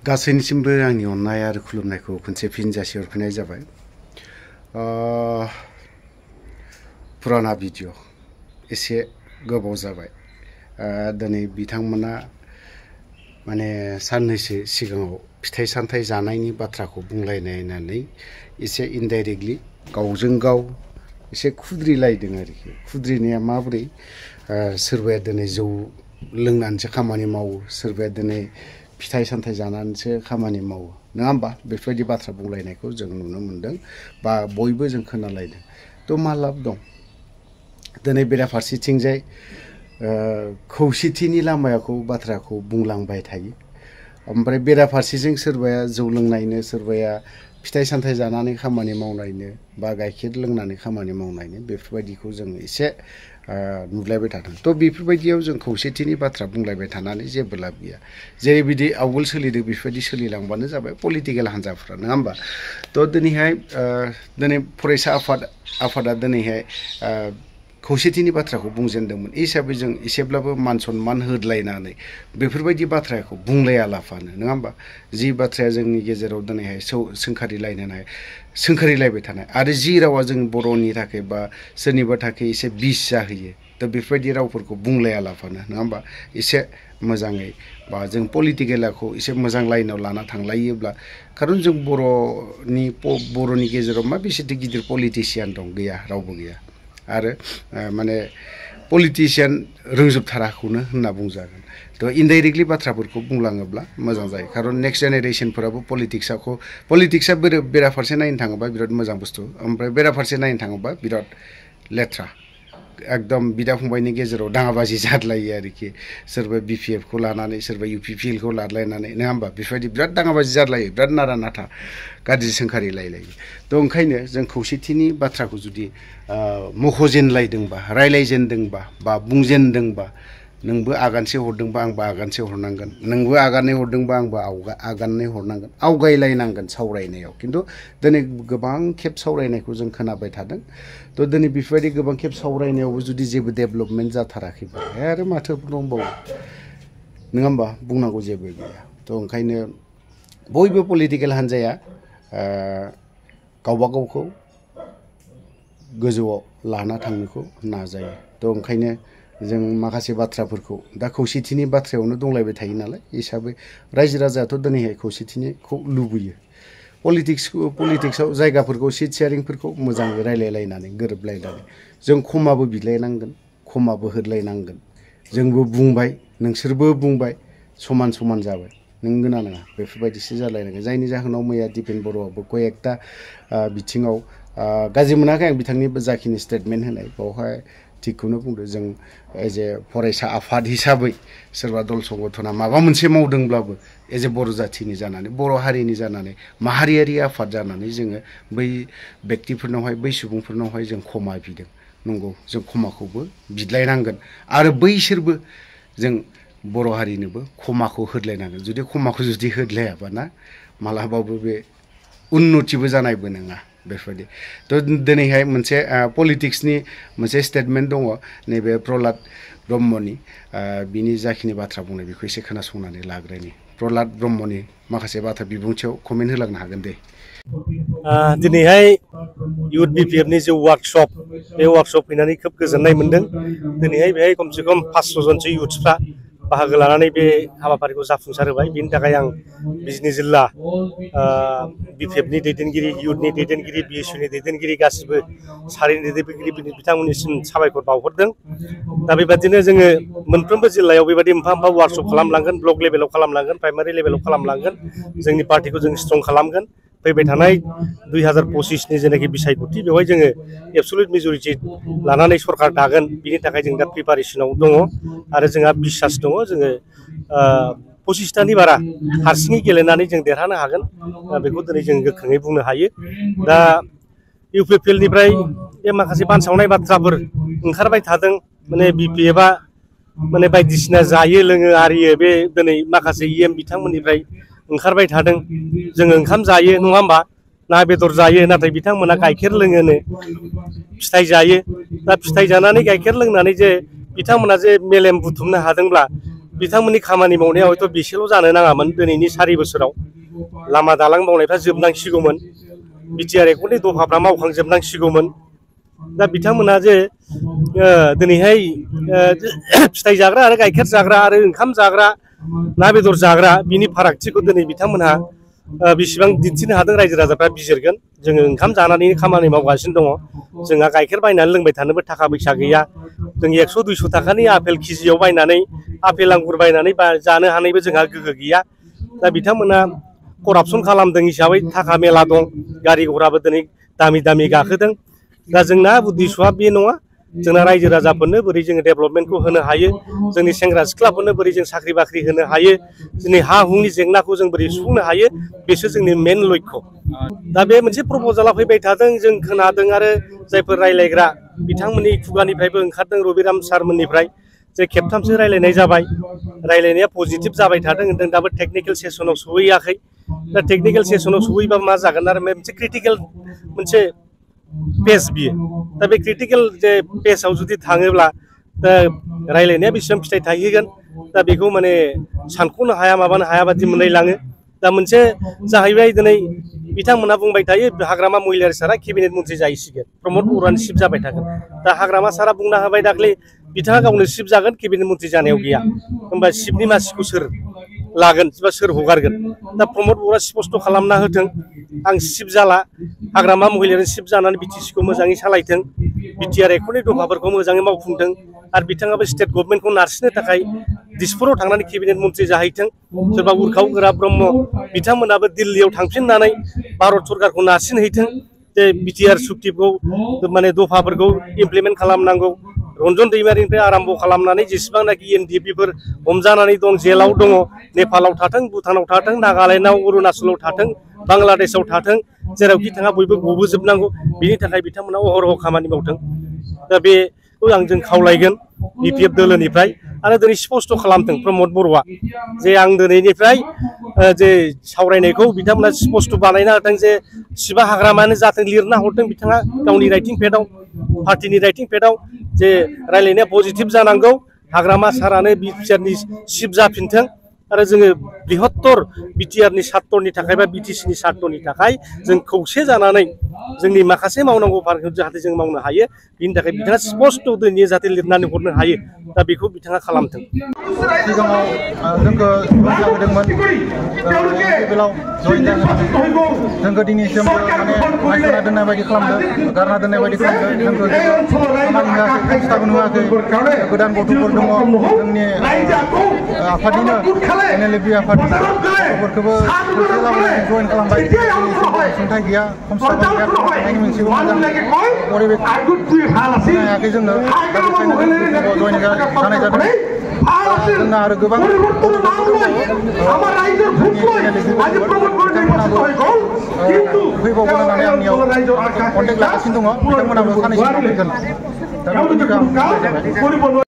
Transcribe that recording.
गासैनिसिमबो आंनि अननाय आरो खुलुमनायखौ खनसे फिन जासिहरफिननाय जाबाय। पुराना भिडिअ एसे गोबाव जाबाय। दिनै बिथांमोना माने साननैसो सिगाङाव फिथाइ सामथाइ जानायनि बाथ्राखौ बुंलायनायनानै एसे इनडाइरेक्टलि गावजों गाव एसे खुद्रिलायदों आरोखि। खुद्रिनाया माबोरै? सोरबाया दिनै जौ लोंनानैसो खामानि मावो, सोरबाया दिनै फिथाइ सामथाइ जानानैसो खामानि मावो, नङा होमबा? बेफोरबायदि बाथ्रा बुंलायनायखौ जों नुनो मोनदों बा बयबो जों खोनालायदों। थ' मा लाब दं? दिनै बेराफारसेथिंजाय खौसेथिनि लामाखौ बाथ्राखौ बुंलांबाय थायो, ओमफ्राय बेराफारसेजों सोरबाया जौ लोंनायनो, सोरबाया फिथाइ सामथाइ जानानै खामानि मावनायनो बा गाइखेर लोंनानै खामानि मावनायनो, बेफोरबायदिखौ जों एसे नुलायबाय थादों। थ' बेफोरबायदियाव जों खौसेथिनि बाथ्रा बुंलायबाय थानानै जेबो लाब गैया। जेरैबायदि आवगोल सोलिदों बेफोरबायदि सोलिलांबानो जाबाय पलिटिकेल हान्जाफ्रा, नङा होमबा? थ' दिनै फरायसा आफादा दिनैहाय खौसेथिनि बाथ्राखौ बुंजेनदोंमोन हिसाबै जों एसेब्लाबो मान सनमान होलायनानै बेफोरबायदि बाथ्राखौ बुंलायालाफानो, नङा होमबा? जि बाथ्राया जोंनि गेजेराव दिनैहाय सोंखारिलायबाय थानाय आरो जि रावा जों बर'नि थाखाय बा सोरनिबा थाखाय एसे बिस जाहैयो, दा बेफोरबायदि रावफोरखौ बुंलायालाफानो, नङा होमबा? एसे मोजाङै बा जों पलिटिकेलखौ एसे मोजां लाइनाव लाना थांलायोब्ला, खारन जों बर'नि गेजेराव मा बेसेथो गिदिर पलिटिसियान दं? गैया, रावबो गैया। आरो माने पलिटिसियान रोंजोबथाराखौनो होनना बुंजागोन। थ' इनडाइरेक्टलि बाथ्राफोरखौ बुंलाङोब्ला मोजां जायो, खारन नेक्स्ट जेनेरेसनफोराबो पलिटिक्सआ बेराफारसे नायनो थाङोबा बिराद मोजां बुस्थु, ओमफ्राय बेराफारसे नायनो थाङोबा बिराद लेथ्रा। एकदम बिदा फंबायनि गेजेराव दाङाबाजि जादलायो आरोखि। सोरबा BPF लानानै, सोरबा UPPLखौ लादलायनानै, नङा होमबा? बेफोरबायदि बिराद दाङाबाजि जादलायो, बिराद नारा नाथा गाज्रि सोंखारिलायलायो। थ' ओंखायनो जों खौसेथिनि बाथ्राखौ जुदि मख'जेनलायदोंबा, रायलायजेनदोंबा बा बुंजेनदोंबा, नोंबो आगानसे हरदोंबा आंबो आगानसे हरनांगोन, नोंबो आगाननै हरदोंबा आंबो आगाननै हरनांगोन, आवगायलायनांगोन सावरायनायाव। खिन्थु दिनै गोबां खेब सावरायनायखौ जों खोनाबाय थादों। थ' दिनै बेफोरबायदि गोबां खेब सावरायनायावबो जुदि जेबो डेभेलपमेन्ट जाथाराखैबा आरो माथो दंबावो, नङा होमबा? बुंनांगौ जेबो गैया। थ' ओंखायनो बयबो पलिटिकेल हान्जाया गावबा गावखौ गोजौआव लाना थांनोखौ नाजायो। थ' ओंखायनो जों माखासे बाथ्राफोरखौ दा खौसेथिनि बाथ्रायावनो दंलायबाय थायो नालाय हिसाबै रायजो राजायाथ' दिनैहाय खौसेथिनिखौ लुबैयो। पलिटिक्सआव जायगाफोरखौ सिट शेयारिंफोरखौ मोजाङै रायलायलायनानै गोरोबलायनानै जों खमाबो बिलायनांगोन, खमाबो होलायनांगोन। जोंबो बुंबाय, नोंसोरबो बुंबाय, समान समान जाबाय, नंगौना नङा? बेफोरबायदिसो जालायनांगोन। जायनि जाहोनाव मैया दिपेन बर'आबो कयेकथा बिथिङाव गाज्रि मोनाखै आं बिथांनि जाखिनि स्टेटमेन्ट होनाय, बावहाय थिगखौनो बुंदों। जों एज ए फरायसा आफाद हिसाबै सोरबा दल संगठना माबा मोनसे मावदोंब्लाबो एज ए बर' जाथिनि जानानै, बर' हारिनि जानानै, माहारियारि आफाद जानानै जोङो बै बेक्तिफोरनावहाय, बै सुबुंफोरनावहाय जों खमा बिदों। नंगौ, जों खमाखौबो बिलायनांगोन आरो बैसोरबो जों बर' हारिनोबो खमाखौ होलायनांगोन। जुदि खमाखौ होलायाबाना मालाबाबो बे उन्नतिबो जानायबो नङा, बेफोरबायदि। थ' दिनैहाय मोनसे पलिटिक्सनि मोनसे स्टेटमेन्ट दङ नैबे प्रह्लाद ब्रह्मनि, बिनि जाखिनि बाथ्रा बुंनाय बेखौ एसे खोनासंनानै लाग्रोनि। प्रह्लाद ब्रह्मनि माखासे बाथ्रा बिबुंथियाव कमेन्ट होलांनो हागोन दे। दिनैहाय इउथ BPFनि जे वार्कशप, बे वार्कशप फैनानै खोब गोजोननाय मोन्दों। दिनैहाय बेहाय खमसे खम 500 जनसो इउथ्सफ्रा बाहागो लानानै बे हाबाफारिखौ जाफुंसार होबाय। बेनि थाखाय आं बिजनि जिल्ला BPFनि दैदेनगिरि, इउथनि दैदेनगिरि, BSUनि दैदेनगिरि, गासिबो सारिनि दैदेनगिरि बिथांमोननिसिम साबायखर बावहरदों। दा बेबादिनो जोङो मोनफ्रोमबो जिल्लायाव बेबायदि मोनफा मोनफा वार्कशप खालामलांगोन, ब्लक लेभेलाव खालामलांगोन, प्राइमारि लेभेलाव खालामलांगोन। जोंनि पार्टिखौ जों स्ट्रं खालामगोन। फैबाय थानाय 2025नि जेनाखि बिसायख'थि, बेवहाय जोङो एबसुलुट मेजरिटि लानानै सरकार दागोन। बिनि थाखाय जों दा प्रिपारेसनाव दङ आरो जोंहा बिसास दङ। जोङो 25थानि बारा हारसिङै गेलेनानै जों देरहानो हागोन, बेखौ दिनै जों गोख्रोङै बुंनो हायो। दा UPPLनिफ्राय बे माखासे बानसावनाय बाथ्राफोर ओंखारबाय थादों, माने BPFआ माने बायदिसिना जायो लोङो आरियो, बे दिनै माखासे बिथांमोननिफ्राय ओंखारबाय थादों। जोङो ओंखाम जायो, नङा होमबा? ना बेदर जायो, नाथाय बिथांमोना गाइखेर लोङोनो, फिथाइ जायो। दा फिथाइ जानानै गाइखेर लोंनानै जे बिथांमोना जे मेलेम बुथुमनो हादोंब्ला, बिथांमोननि खामानि मावनाया हयथ' बेसेल' जानो नाङामोन दिनैनि 4 बोसोराव लामा दालां मावनायफ्रा जोबनांसिगौमोन बिटिआर एकर्डनि दफाफ्रा मावखांजोबनांसिगौमोन दा बिथांमोना जे दिनैहाय फिथाइ जाग्रा आरो गाइखेर जाग्रा आरो ओंखाम जाग्रा ना बेदर जाग्रा बिनि फारागथिखौ दिनै बिथांमोनहा बेसेबां दिन्थिनो हादों रायजो राजाफ्रा बिजिरगोन जोङो ओंखाम जानानै खामानि मावगासिनो दङ जोंहा गाइखेर बायनानै लोंबाय थानोबो थाखा फैसा गैया जों 100-200 थाखानि आपेल केजियाव बायनानै आपेल आंगुर बायनानै जानो हानायबो जोंहा गोहो गैया दा बिथांमोना करापसन खालामदों हिसाबै थाखा मेला दं गारि घराबो दिनै दामि दामि गाखोदों दा जोंना उद्देश्यआ बे नङा जोंना रायजो राजाफोरनो बोरै जोङो डेभेलपमेन्टखौ होनो हायो जोंनि सेंग्रा सिख्लाफोरनो बोरै जों साख्रि बाख्रि होनो हायो जोंनि हा हुनि जेंनाखौ जों बोरै सुफुंनो हायो बेसो जोंनि मेन लक्ष्य दा बे मोनसे प्रप'जाला फैबाय थादों जों खोनादों आरो जायफोर रायलायग्रा बिथांमोननि खुगानिफ्रायबो ओंखारदों रबिराम सारमोननिफ्राय जे खेबथामसो रायलायनाय जाबाय रायलायनाया पजिटिभ जाबाय थादों होनदों दाबो टेकनिकेल सेसनाव सहैयाखै दा टेकनिकेल सेसनाव सहैबा मा जागोन आरो मोनसे क्रिटिकेल मोनसे पेज बियो दा बे क्रिटिकेल जे पेजआव जुदि थाङोब्ला दा रायलायनाया बेसेबां फिथाइ थाहैगोन दा बेखौ माने सानख'नो हाया माबानो हाया बादि मोनलायलाङो दा मोनसे जाहैबाय दिनै बिथांमोनहा बुंबाय थायो हाग्रामा महिलारि सारा केबिनेट मन्थ्रि जाहैसिगोन प्रमद बर'आनो सिफ जाबाय थागोन दा हाग्रामा सारा बुंना होबाय दाख्लै बिथाङा गावनो सिफ जागोन केबिनेट मन्थ्रि जानायाव गैया होमबा सिफनि मासिखौ सोर लागोन बा सोर हगारगोन दा प्रमद बर'आ स्पष्ट खालामना होथों आं सिफ जाला हाग्रामा महिलारि सिफ जानानै बिटिसिखौ मोजाङै सालायथों बिटिआर एकर्डनि दफाफोरखौ मोजाङै मावफुंथों आरो बिथाङाबो स्टेट गभर्नमेन्टखौ नारसिननो थाखाय दिसपुराव थांनानै केबिनेट मन्थ्रि जाहैथों सोरबा उर्खाव गोरा ब्रह्म बिथांमोनाबो दिल्लीयाव थांफिननानै भारत सरकारखौ नारसिनहैथों जे बिटिआर सुक्तिखौ माने दफाफोरखौ इमप्लिमेन्ट खालामनांगौ रन्जन दैमारिनिफ्राय आराम्भ खालामनानै जेसेबांनाखि एनडिएफबिफोर हमजानानै दं जेलाव दङ नेपालाव थाथों भुटानाव थाथों नागालेण्डआव अरुणाचलाव थाथों बांलादेशआव थाथों जेरावखि थाङा बयबो गबोजोबनांगौ बेनि थाखाय बिथांमोना अहरह खामानि मावथों दा बेखौ जों खावलायगोन बिपिएफ दोलोनिफ्राय आरो दिनै स्पष्ट खालामथों प्रमद बर'आ जे आं दिनैनिफ्राय जे सावरायनायखौ बिथांमोना स्पष्ट बानायना होथों जे सिबा हाग्रामायानो जाथों लिरना हरथों बिथाङा गावनि राइटिं पेडआव पार्टिनि राइटिं पेडआव जे रायलायनाया पजिटिभ जानांगौ हाग्रामा सारानो बिटिआरनि सिफ जाफिनथों आरो जोङो बृहत्तर बिटिआरनि सार्टनि थाखाय बा बिटिसिनि सार्टनि थाखाय जों खौसे जानानै जोंनि माखासे मावनांगौ फारखौ जाहाथे जों मावनो हायो बिनि थाखाय बिथाङा स्पष्ट दिनै जाहाथे लिरनानै हरनो हायो दा बेखौ बिथाङा खालामथों सिगाङाव जोंखौ लाबोदोंमोन बेलाव जइन जाहोनानै जोंखौ दिनैसिम माने नायस'ना दोननाय बायदि खालामदों गारना दोननाय बायदि खालामदों जोंखौ खामानि होआखै संस्थाबो होआखै गोदान गथ'फोर दङ जोंनि आफादनिनो एनएलएबि आफादनि गथ'फोरखौबो खौसे लाबोनानै जइन खालामबाय अनसुंथाइ गैया खमस्लाबा गैया थांनायनि मोनसेबो मोजां परिबेस हायाखै जोंनो दा बेखायनो जइन जानाय जादों जोंना आरो गोबां बिथांमोनाबो फैबावगोन होननानै आंनियाव कन्टेक्ट लागासिनो दङ बिथांमोनाबो साननैसो फैगोन दा बेखिनिखौ आं